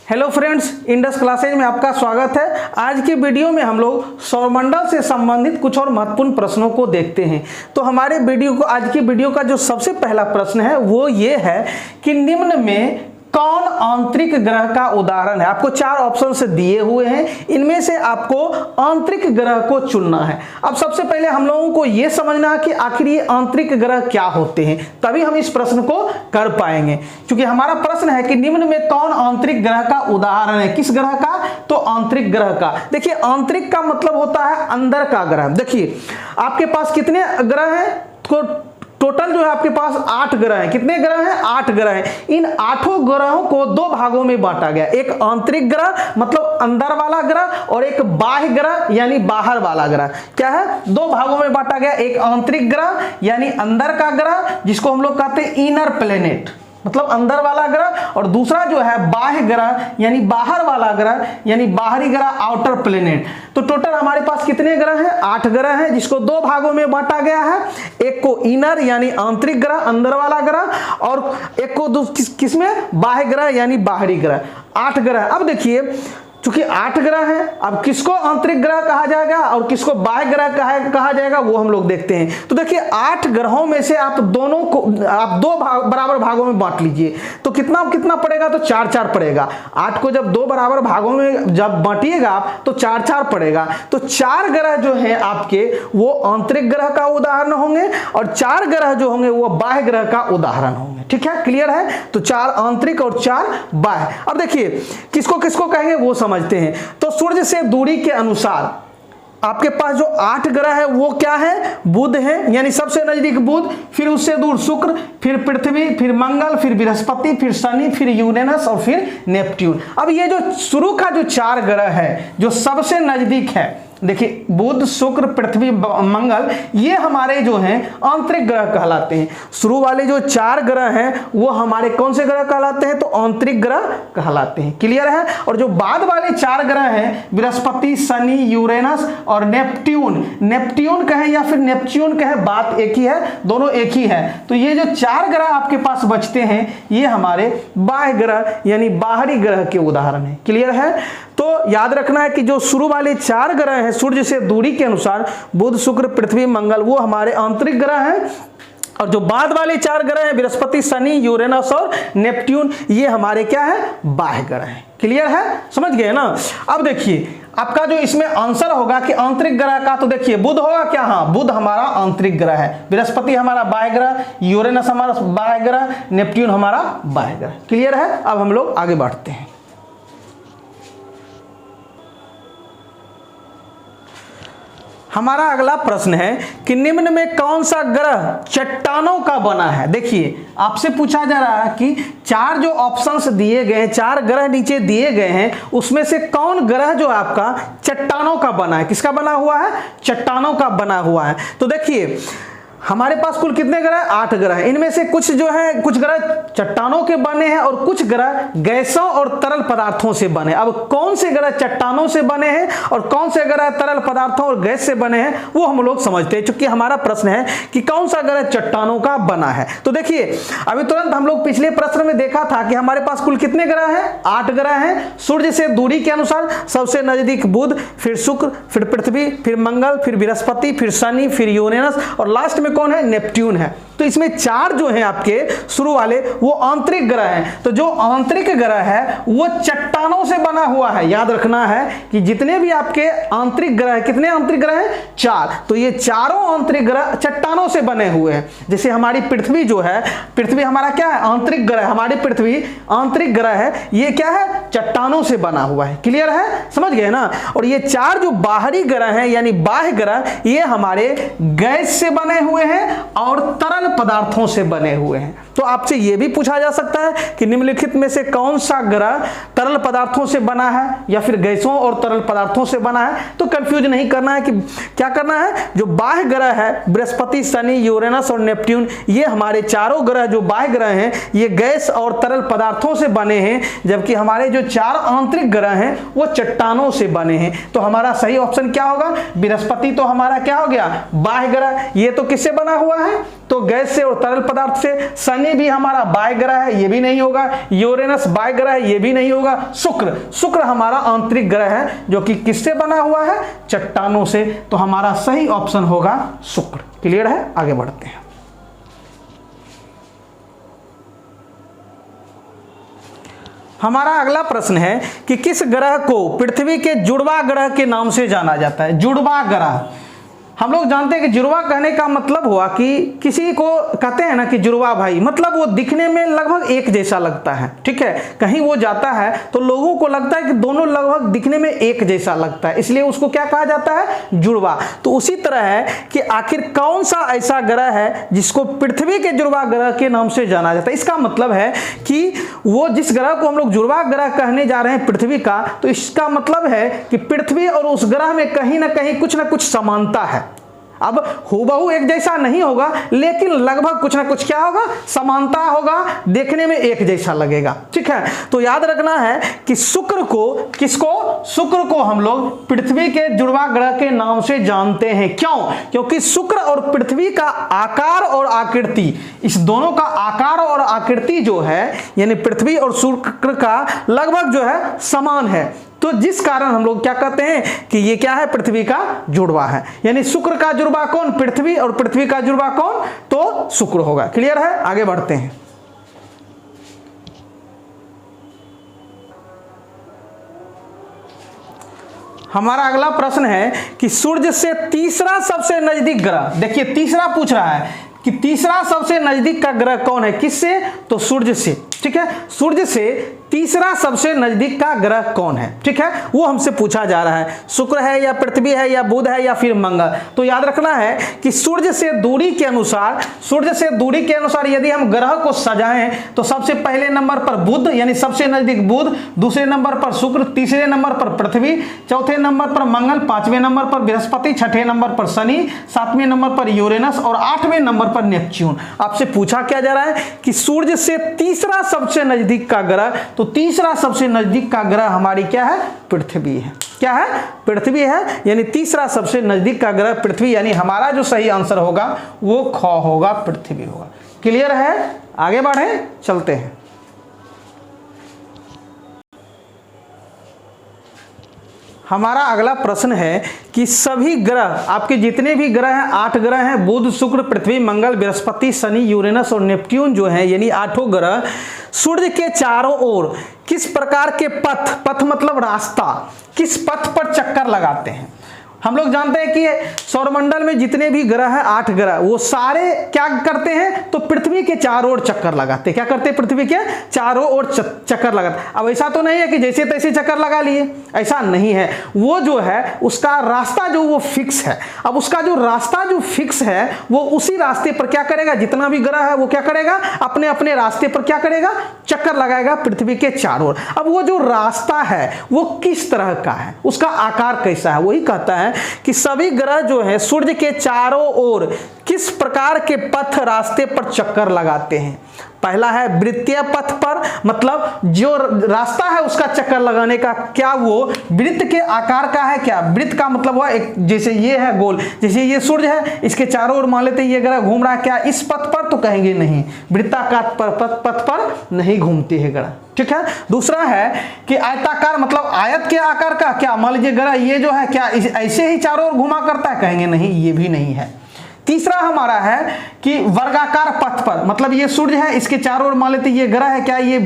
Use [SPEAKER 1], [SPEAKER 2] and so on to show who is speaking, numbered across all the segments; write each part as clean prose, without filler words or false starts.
[SPEAKER 1] Hello friends, Indus classes में आपका स्वागत है। आज की वीडियो में हम लोग सौरमंडल से संबंधित कुछ और महत्वपूर्ण प्रश्नों को देखते हैं। तो हमारे आज की वीडियो का जो सबसे पहला प्रश्न है वो ये है कि निम्न में कौन आंतरिक ग्रह का उदाहरण है। आपको चार ऑप्शन दिए हुए हैं, इनमें से आपको आंतरिक ग्रह को चुनना है। अब सबसे पहले हम लोगों को यह समझना है कि आखिर ये आंतरिक ग्रह क्या होते हैं, तभी हम इस प्रश्न को कर पाएंगे। क्योंकि हमारा प्रश्न है कि निम्न में कौन आंतरिक ग्रह का उदाहरण है। किस ग्रह का? तो आंतरिक ग्रह का। देखिए, आंतरिक का मतलब होता है अंदर का ग्रह। देखिए, आपके पास कितने ग्रह हैं? तो टोटल जो है आपके पास 8 ग्रह हैं। कितने ग्रह हैं? 8 ग्रह हैं। इन 8 ग्रहों को 2 भागों में बांटा गया। एक आंतरिक ग्रह मतलब अंदर वाला ग्रह, और एक बाह्य ग्रह यानी बाहर वाला ग्रह। क्या है? 2 भागों में बांटा गया। एक आंतरिक ग्रह यानी अंदर का ग्रह, जिसको हम लोग कहते हैं इनर प्लेनेट मतलब अंदर वाला ग्रह, और दूसरा जो है बाह्य ग्रह यानी बाहर वाला ग्रह यानी बाहरी ग्रह, आउटर प्लेनेट। तो टोटल हमारे पास कितने ग्रह हैं? 8 ग्रह हैं, जिसको 2 भागों में बांटा गया है। एक को इनर यानी आंतरिक ग्रह, अंदर वाला ग्रह, और एक को किसमें? बाह्य ग्रह यानी बाहरी ग्रह। 8 ग्रह। अब देखिए, चूंकि 8 ग्रह हैं, अब किसको आंतरिक ग्रह कहा जाएगा और किसको बाह्य ग्रह कहा जाएगा वो हम लोग देखते हैं। तो देखिए, 8 ग्रहों में से आप दोनों को 2 बराबर भागों में बांट लीजिए। तो कितना पड़ेगा? तो 4-4 पड़ेगा। 8 को जब 2 बराबर भागों में जब बांटिएगा आप तो 4-4 पड़ेगा। तो 4 ग्रह जो हैं आपके वो आंतरिक ग्रह का उदाहरण होंगे, और 4 ग्रह जो होंगे वो बाह्य ग्रह का उदाहरण होंगे। ठीक है, क्लियर है? तो 4 आंतरिक और 4 बाह्य। अब देखिए, किसको किसको कहेंगे वो समझते हैं। तो सूर्य से दूरी के अनुसार आपके पास जो 8 ग्रह है वो क्या है? बुध है, यानी सबसे नजदीक बुध, फिर उससे दूर शुक्र, फिर पृथ्वी, फिर मंगल, फिर बृहस्पति, फिर शनि, फिर यूरेनस और फिर नेपट्यून। अब ये जो शुरू का जो 4 ग्रह है जो सबसे नजदीक है, देखिए बुध, शुक्र, पृथ्वी, मंगल, ये हमारे जो हैं आंतरिक ग्रह कहलाते हैं। शुरू वाले जो 4 ग्रह हैं वो हमारे कौन से ग्रह कहलाते हैं? तो आंतरिक ग्रह कहलाते हैं। क्लियर है? और जो बाद वाले 4 ग्रह हैं, बृहस्पति, शनि, यूरेनस और नेपट्यून कहें या फिर नेपच्यून कहें, बात एक ही है, दोनों एक ही है। तो ये जो 4 ग्रह आपके पास बचते हैं ये हमारे बाह्य ग्रह यानी बाहरी ग्रह के उदाहरण है। क्लियर है? तो याद रखना है कि जो शुरू वाले 4 ग्रह हैं सूर्य से दूरी के अनुसार, बुध, शुक्र, पृथ्वी, मंगल, वो हमारे आंतरिक ग्रह हैं, और जो बाद वाले 4 ग्रह हैं, बृहस्पति, शनि, यूरेनस और नेपट्यून, ये हमारे क्या है? बाह्य ग्रह हैं। क्लियर है? समझ गए ना? अब देखिए, आपका जो इसमें आंसर होगा कि आंतरिक ग्रह का, तो देखिए बुध होगा क्या? हाँ, बुध हमारा आंतरिक ग्रह है, बृहस्पति हमारा बाह्य ग्रह, यूरेनस हमारा बाह्य ग्रह, नेपट्यून हमारा बाह्य ग्रह। क्लियर है? अब हम लोग आगे बढ़ते हैं। हमारा अगला प्रश्न है कि निम्न में कौन सा ग्रह चट्टानों का बना है। देखिए, आपसे पूछा जा रहा है कि 4 जो ऑप्शंस दिए गए हैं, 4 ग्रह नीचे दिए गए हैं, उसमें से कौन ग्रह जो आपका चट्टानों का बना है? किसका बना हुआ है? चट्टानों का बना हुआ है। तो देखिए, हमारे पास कुल कितने ग्रह? 8 ग्रह। इनमें से कुछ जो है, कुछ ग्रह चट्टानों के बने हैं और कुछ ग्रह गैसों और तरल पदार्थों से बने। अब कौन से ग्रह चट्टानों से बने हैं और कौन से ग्रह तरल पदार्थों और गैस से बने हैं वो हम लोग समझते हैं, क्योंकि हमारा प्रश्न है कि कौन सा ग्रह चट्टानों का बना है। तो देखिए, अभी तुरंत हम लोग पिछले प्रश्न में देखा था कि हमारे पास कुल कितने ग्रह हैं? 8 ग्रह हैं। सूर्य से दूरी के अनुसार सबसे नजदीक बुध, फिर शुक्र, फिर पृथ्वी, फिर मंगल, फिर बृहस्पति, फिर शनि, फिर यूरेनस, और लास्ट में कौन है? नेपट्यून है। तो इसमें 4 जो हैं आपके शुरू वाले वो आंतरिक ग्रह हैं। तो जो आंतरिक ग्रह है वो चट्टानों से बना हुआ है। याद रखना है कि जितने भी आपके आंतरिक ग्रह, कितने आंतरिक ग्रह हैं? 4। तो ये चारों आंतरिक ग्रह चट्टानों से बने हुए हैं। जैसे हमारी पृथ्वी जो है, पृथ्वी हमारा क्या है? आंतरिक ग्रह। हमारी पृथ्वी आंतरिक ग्रह है, ये क्या है? चट्टानों से बना हुआ है। क्लियर है? समझ गए ना? और ये 4 जो बाहरी ग्रह हैं यानी बाह्य ग्रह, ये हमारे गैस से बने हुए हैं और तरल पदार्थों से बने हुए हैं। तो आपसे यह भी पूछा जा सकता है कि निम्नलिखित में से कौन सा ग्रह तरल पदार्थों से बना है या फिर गैसों और तरल पदार्थों से बना है। तो कंफ्यूज नहीं करना है कि क्या करना है, जो बाह्य ग्रह है बृहस्पति, शनि, यूरेनस और नेपट्यून, ये हमारे चारों ग्रह जो बाह्य ग्रह हैं ये गैस और तरल पदार्थों से बने हैं, जबकि हमारे जो 4 आंतरिक ग्रह हैं वो चट्टानों से बने हैं। तो हमारा सही ऑप्शन क्या होगा? बृहस्पति तो हमारा क्या हो गया? बाह्य ग्रह। ये तो किससे बना हुआ है? तो गैस से और तरल पदार्थ से। शनि भी हमारा बाह्य ग्रह है, ये भी नहीं होगा। यूरेनस बाह्य ग्रह है, ये भी नहीं होगा। शुक्र हमारा आंतरिक ग्रह है जो कि किससे बना हुआ है, चट्टानों से। तो हमारा सही ऑप्शन होगा शुक्र। क्लियर है, आगे बढ़ते हैं। हमारा अगला प्रश्न है कि किस ग्रह को पृथ्वी के जुड़वा ग्रह के नाम से जाना जाता है। जुड़वा ग्रह हम लोग जानते हैं कि जुड़वा कहने का मतलब हुआ कि किसी को कहते हैं ना कि जुड़वा भाई, मतलब वो दिखने में लगभग एक जैसा लगता है। ठीक है, कहीं वो जाता है तो लोगों को लगता है कि दोनों लगभग दिखने में एक जैसा लगता है, इसलिए उसको क्या कहा जाता है, जुड़वा। तो उसी तरह है कि आखिर कौन सा ऐसा ग्रह है जिसको पृथ्वी के जुड़वा ग्रह के नाम से जाना जाता है। इसका मतलब है कि वो जिस ग्रह को हम लोग जुड़वा ग्रह कहने जा रहे हैं पृथ्वी का, तो इसका मतलब है कि पृथ्वी और उस ग्रह में कहीं ना कहीं कुछ ना कुछ समानता है। अब हूबहू एक जैसा नहीं होगा, लेकिन लगभग कुछ ना कुछ क्या होगा, समानता होगा, देखने में एक जैसा लगेगा। ठीक है, तो याद रखना है कि शुक्र को, किसको, शुक्र को हम लोग पृथ्वी के जुड़वा ग्रह के नाम से जानते हैं। क्यों? क्योंकि शुक्र और पृथ्वी का आकार और आकृति, इस दोनों का आकार और आकृति जो है, यानी पृथ्वी और शुक्र का लगभग जो है समान है। तो जिस कारण हम लोग क्या कहते हैं कि ये क्या है, पृथ्वी का जुड़वा है। यानी शुक्र का जुड़वा कौन, पृथ्वी, और पृथ्वी का जुड़वा कौन, तो शुक्र होगा। क्लियर है, आगे बढ़ते हैं। हमारा अगला प्रश्न है कि सूर्य से तीसरा सबसे नजदीक ग्रह, देखिए तीसरा पूछ रहा है कि तीसरा सबसे नजदीक का ग्रह कौन है, किससे, तो सूर्य से। ठीक है, सूर्य से तीसरा सबसे नजदीक का ग्रह कौन है। ठीक है, वो हमसे पूछा जा रहा है, शुक्र है या पृथ्वी है या बुध है या फिर मंगल। तो याद रखना है कि सूर्य से दूरी के अनुसार, सूर्य से दूरी के अनुसार यदि हम ग्रह को सजाएं तो सबसे पहले नंबर पर बुध, यानी सबसे नजदीक बुध, दूसरे नंबर पर शुक्र, तीसरे नंबर पर पृथ्वी, चौथे नंबर पर मंगल, पांचवें नंबर पर बृहस्पति, छठे नंबर पर शनि, सातवें नंबर पर यूरेनस और आठवें नंबर पर नेपच्यून। आपसे पूछा क्या जा रहा है कि सूर्य से तीसरा सबसे नजदीक का ग्रह, तो तीसरा सबसे नजदीक का ग्रह हमारी क्या है, पृथ्वी है। क्या है, पृथ्वी है, यानी तीसरा सबसे नजदीक का ग्रह पृथ्वी, यानी हमारा जो सही आंसर होगा वो ख होगा, पृथ्वी होगा। क्लियर है, आगे बढ़े, चलते हैं। हमारा अगला प्रश्न है कि सभी ग्रह, आपके जितने भी ग्रह हैं, 8 ग्रह हैं, बुध, शुक्र, पृथ्वी, मंगल, बृहस्पति, शनि, यूरेनस और नेपट्यून जो है, यानी 8 ग्रह सूर्य के चारों ओर किस प्रकार के पथ मतलब रास्ता, किस पथ पर चक्कर लगाते हैं। हम लोग जानते हैं कि सौरमंडल में जितने भी ग्रह हैं, 8 ग्रह, वो सारे क्या करते हैं, तो पृथ्वी के चारों ओर चक्कर लगाते हैं। क्या करते हैं, पृथ्वी के चारों ओर चक्कर लगाते हैं। अब ऐसा तो नहीं है कि जैसे तैसे चक्कर लगा लिए, ऐसा नहीं है। वो जो है उसका रास्ता जो वो फिक्स है। अब उसका जो रास्ता जो फिक्स है वो उसी रास्ते पर क्या करेगा, जितना भी ग्रह है वो क्या करेगा, अपने अपने रास्ते पर क्या करेगा, चक्कर लगाएगा पृथ्वी के चारों ओर। अब वो जो रास्ता है वो किस तरह का है, उसका आकार कैसा है, वही कहता है कि सभी ग्रह जो है सूर्य के चारों ओर किस प्रकार के पथ रास्ते पर चक्कर लगाते हैं। पहला है वृत्तीय पथ पर, मतलब जो रास्ता है उसका चक्कर लगाने का, क्या वो वृत्त के आकार का है। क्या वृत्त का मतलब हुआ एक, जैसे ये है गोल, जैसे ये सूर्य है, इसके चारों ओर मान लेते हैं ये ग्रह घूम रहा है, क्या इस पथ पर, तो कहेंगे नहीं, वृत्ताकार पथ पर नहीं घूमती है ग्रह। ठीक है, दूसरा है कि आयताकार, मतलब आयत के आकार का, क्या मान लीजिए ग्रह ये जो है क्या ऐसे ही चारों ओर घुमा करता है, कहेंगे नहीं, ये भी नहीं है। तीसरा हमारा है कि वर्गाकार पथ पर, मतलब ये सूर्य है, इसके चारों ओर मान लेते ये ग्रह है, क्या ये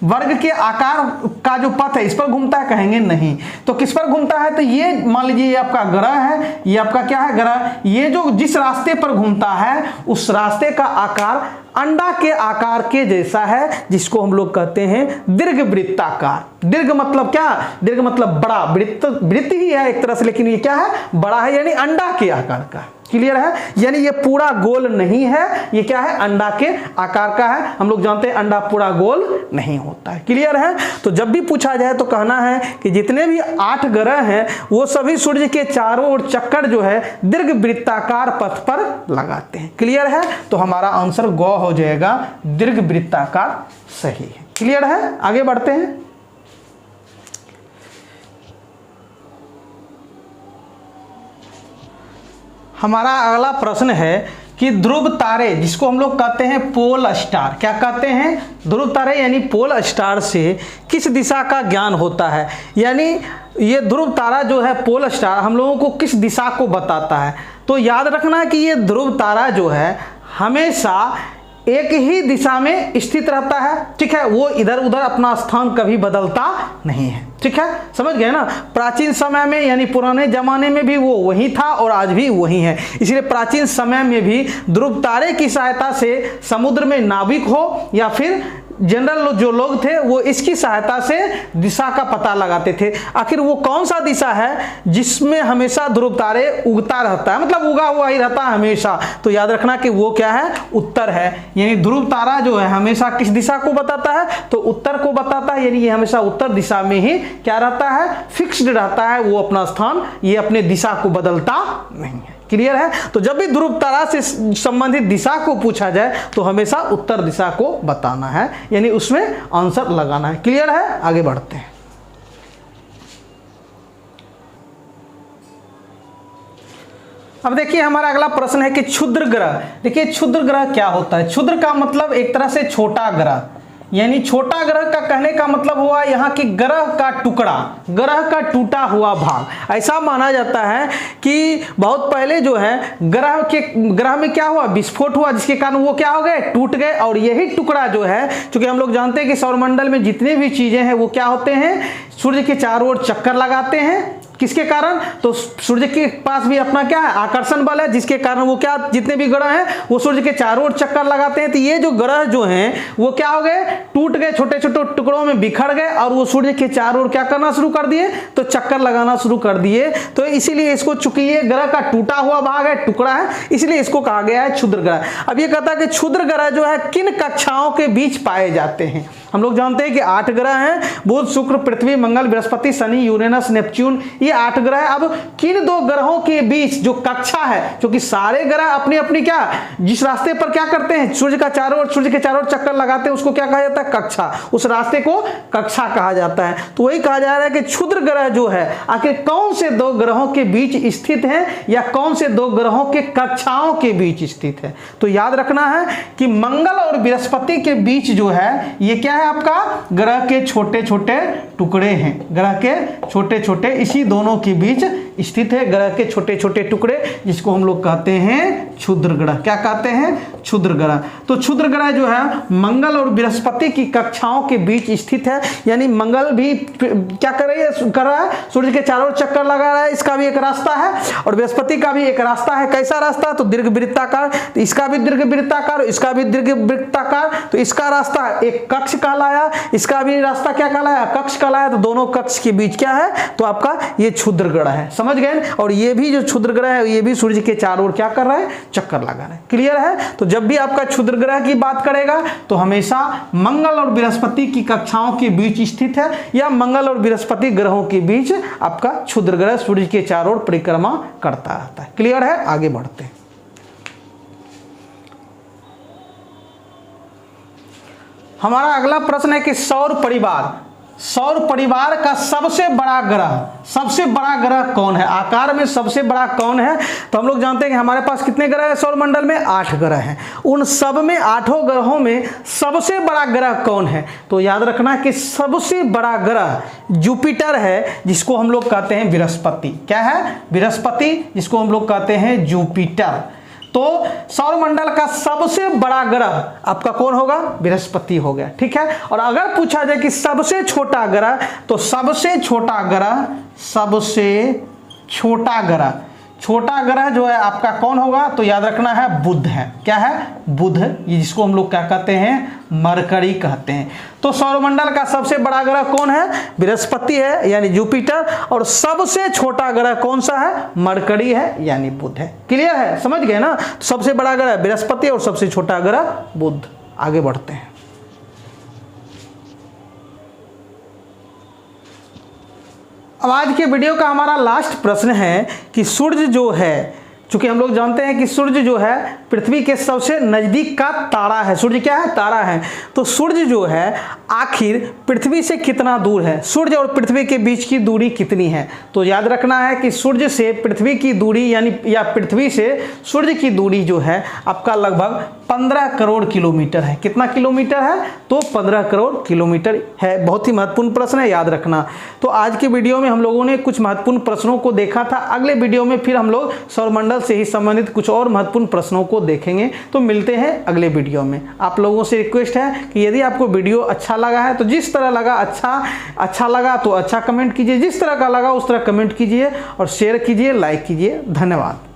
[SPEAKER 1] वर्ग के आकार का जो पथ है इस पर घूमता है, कहेंगे नहीं। तो किस पर घूमता है, तो ये मान लीजिए ये आपका ग्रह है, ये आपका क्या है, ग्रह, ये जो जिस रास्ते पर घूमता है उस रास्ते का आकार अंडा के आकार के जैसा है, जिसको हम लोग कहते हैं दीर्घ वृत्ताकार। दीर्घ मतलब क्या, दीर्घ मतलब बड़ा, वृत्त ही है एक तरह से, लेकिन ये क्या है, बड़ा है, यानी अंडा के आकार का। क्लियर है, यानी ये पूरा गोल नहीं है, ये क्या है, अंडा के आकार का है। हम लोग जानते हैं अंडा पूरा गोल नहीं होता है। क्लियर है, तो जब भी पूछा जाए तो कहना है कि जितने भी 8 ग्रह हैं वो सभी सूर्य के चारों ओर चक्कर जो है दीर्घ वृत्ताकार पथ पर लगाते हैं। क्लियर है, तो हमारा आंसर गौ हो जाएगा, दीर्घ वृत्ताकार सही है। क्लियर है, आगे बढ़ते हैं। हमारा अगला प्रश्न है कि ध्रुव तारे, जिसको हम लोग कहते हैं पोल स्टार, क्या कहते हैं, ध्रुव तारे यानी पोल स्टार से किस दिशा का ज्ञान होता है। यानी ये ध्रुव तारा जो है पोल स्टार हम लोगों को किस दिशा को बताता है। तो याद रखना कि ये ध्रुव तारा जो है हमेशा एक ही दिशा में स्थित रहता है, ठीक है, वो इधर उधर अपना स्थान कभी बदलता नहीं है, ठीक है, समझ गए ना। प्राचीन समय में यानी पुराने जमाने में भी वो वही था और आज भी वही है। इसलिए प्राचीन समय में भी ध्रुव तारे की सहायता से समुद्र में नाविक हो या फिर जनरल जो लोग थे वो इसकी सहायता से दिशा का पता लगाते थे। आखिर वो कौन सा दिशा है जिसमें हमेशा ध्रुव तारे उगता रहता है, मतलब उगा हुआ ही रहता है हमेशा। तो याद रखना कि वो क्या है, उत्तर है। यानी ध्रुव तारा जो है हमेशा किस दिशा को बताता है, तो उत्तर को बताता है। यानी ये हमेशा उत्तर दिशा में ही क्या रहता है, फिक्स्ड रहता है, वो अपना स्थान, ये अपने दिशा को बदलता नहीं है। क्लियर है। तो जब भी ध्रुव तारा से संबंधित दिशा को पूछा जाए तो हमेशा उत्तर दिशा को बताना है, यानी उसमें आंसर लगाना है। क्लियर है, आगे बढ़ते हैं। अब देखिए हमारा अगला प्रश्न है कि क्षुद्र ग्रह। देखिए क्षुद्र ग्रह क्या होता है। क्षुद्र का मतलब एक तरह से छोटा ग्रह, यानी छोटा ग्रह का कहने का मतलब हुआ यहाँ की ग्रह का टुकड़ा, ग्रह का टूटा हुआ भाग। ऐसा माना जाता है कि बहुत पहले जो है ग्रह में क्या हुआ, विस्फोट हुआ, जिसके कारण वो क्या हो गए, टूट गए। और यही टुकड़ा जो है, क्योंकि हम लोग जानते हैं कि सौरमंडल में जितनी भी चीजें हैं वो क्या होते हैं, सूर्य के चारों ओर चक्कर लगाते हैं। किसके कारण, तो सूर्य के पास भी अपना क्या है, आकर्षण बल है, जिसके कारण वो क्या, जितने भी ग्रह हैं वो सूर्य के चारों ओर चक्कर लगाते हैं। तो ये जो ग्रह जो हैं वो क्या हो गए, टूट गए, छोटे छोटे टुकड़ों में बिखर गए और वो सूर्य के चारों ओर क्या करना शुरू कर दिए, तो चक्कर लगाना शुरू कर दिए। तो इसीलिए इसको, चूंकि ये ग्रह का टूटा हुआ भाग है, टुकड़ा है, इसलिए इसको कहा गया है क्षुद्र ग्रह। अब ये कहता है कि क्षुद्र ग्रह जो है किन कक्षाओं के बीच पाए जाते हैं। हम लोग जानते हैं कि 8 ग्रह हैं, बुध, शुक्र, पृथ्वी, मंगल, बृहस्पति, शनि, यूरेनस, नेपच्यून, ये 8 ग्रह है। अब किन 2 ग्रहों के बीच जो कक्षा है, क्योंकि सारे ग्रह अपनी अपनी क्या, जिस रास्ते पर क्या करते हैं, सूर्य के चारों ओर चक्कर लगाते हैं, उसको क्या कहा जाता है, कक्षा। उस रास्ते को कक्षा कहा जाता है। तो वही कहा जा रहा है कि क्षुद्र ग्रह जो है आखिर कौन से 2 ग्रहों के बीच स्थित है या कौन से 2 ग्रहों के कक्षाओं के बीच स्थित है। तो याद रखना है कि मंगल और बृहस्पति के बीच जो है ये क्या है, आपका ग्रह के छोटे छोटे टुकड़े हैं, ग्रह के छोटे छोटे, इसी दोनों के बीच स्थित है ग्रह के छोटे छोटे टुकड़े, जिसको हम लोग कहते हैं क्षुद्र ग्रह। क्या कहते हैं, क्षुद्र ग्रह। तो क्षुद्र ग्रह जो है मंगल और बृहस्पति की कक्षाओं के बीच स्थित है। यानी मंगल भी क्या कर रहा है, सूर्य के चारों ओर चक्कर लगा रहा है, इसका भी एक रास्ता है, और बृहस्पति का भी एक रास्ता है। कैसा रास्ता, तो दीर्घवृत्ताकार, तो इसका भी दीर्घवृत्ताकार, इसका भी दीर्घवृत्ताकार। तो इसका रास्ता एक कक्ष कहलाया, इसका भी रास्ता क्या कहलाया, कक्ष कहलाया। तो दोनों कक्ष के बीच क्या है, तो आपका ये क्षुद्र ग्रह है। समझ गए। और ये भी जो क्षुद्र ग्रह है ये भी सूर्य के चारों ओर क्या कर रहा है, चक्कर लगा रहा है। क्लियर है। तो जब भी आपका क्षुद्र ग्रह की बात करेगा तो हमेशा मंगल और बृहस्पति की कक्षाओं के बीच स्थित है, या मंगल और बृहस्पति ग्रहों के बीच आपका क्षुद्र ग्रह सूर्य के चारों ओर परिक्रमा करता रहता है। क्लियर है, आगे बढ़ते हैं। हमारा अगला प्रश्न है कि सौर परिवार का सबसे बड़ा ग्रह कौन है, आकार में सबसे बड़ा कौन है। तो हम लोग जानते हैं कि हमारे पास कितने ग्रह हैं सौरमंडल में, 8 ग्रह हैं। उन सब में 8 ग्रहों में सबसे बड़ा ग्रह कौन है। तो याद रखना कि सबसे बड़ा ग्रह जुपिटर है, जिसको हम लोग कहते हैं बृहस्पति। क्या है, बृहस्पति, जिसको हम लोग कहते हैं जुपिटर। तो सौरमंडल का सबसे बड़ा ग्रह आपका कौन होगा, बृहस्पति हो गया। ठीक है। और अगर पूछा जाए कि सबसे छोटा ग्रह, तो सबसे छोटा ग्रह जो है आपका कौन होगा, तो याद रखना है बुध है। क्या है, बुध, जिसको हम लोग क्या कहते हैं, मरकरी कहते हैं। तो सौरमंडल का सबसे बड़ा ग्रह कौन है, बृहस्पति है यानी जुपिटर, और सबसे छोटा ग्रह कौन सा है, मरकरी है यानी बुध है। क्लियर है, समझ गए ना। तो सबसे बड़ा ग्रह बृहस्पति और सबसे छोटा ग्रह बुध। आगे बढ़ते हैं। अब आज के वीडियो का हमारा लास्ट प्रश्न है कि सूर्य जो है चूंकि हम लोग जानते हैं कि सूर्य जो है पृथ्वी के सबसे नज़दीक का तारा है। सूर्य क्या है? तारा है। तो सूर्य जो है आखिर पृथ्वी से कितना दूर है? सूर्य और पृथ्वी के बीच की दूरी कितनी है? तो याद रखना है कि सूर्य से पृथ्वी की दूरी यानी या पृथ्वी से सूर्य की दूरी जो है आपका लगभग 15 करोड़ किलोमीटर है। कितना किलोमीटर है? तो 15 करोड़ किलोमीटर है। बहुत ही महत्वपूर्ण प्रश्न है, याद रखना। तो आज के वीडियो में हम लोगों ने कुछ महत्वपूर्ण प्रश्नों को देखा था। अगले वीडियो में फिर हम लोग सौरमंडल से ही संबंधित कुछ और महत्वपूर्ण प्रश्नों को देखेंगे। तो मिलते हैं अगले वीडियो में। आप लोगों से रिक्वेस्ट है कि यदि आपको वीडियो अच्छा लगा है तो जिस तरह लगा अच्छा लगा तो अच्छा कमेंट कीजिए, जिस तरह का लगा उस तरह कमेंट कीजिए और शेयर कीजिए, लाइक कीजिए। धन्यवाद।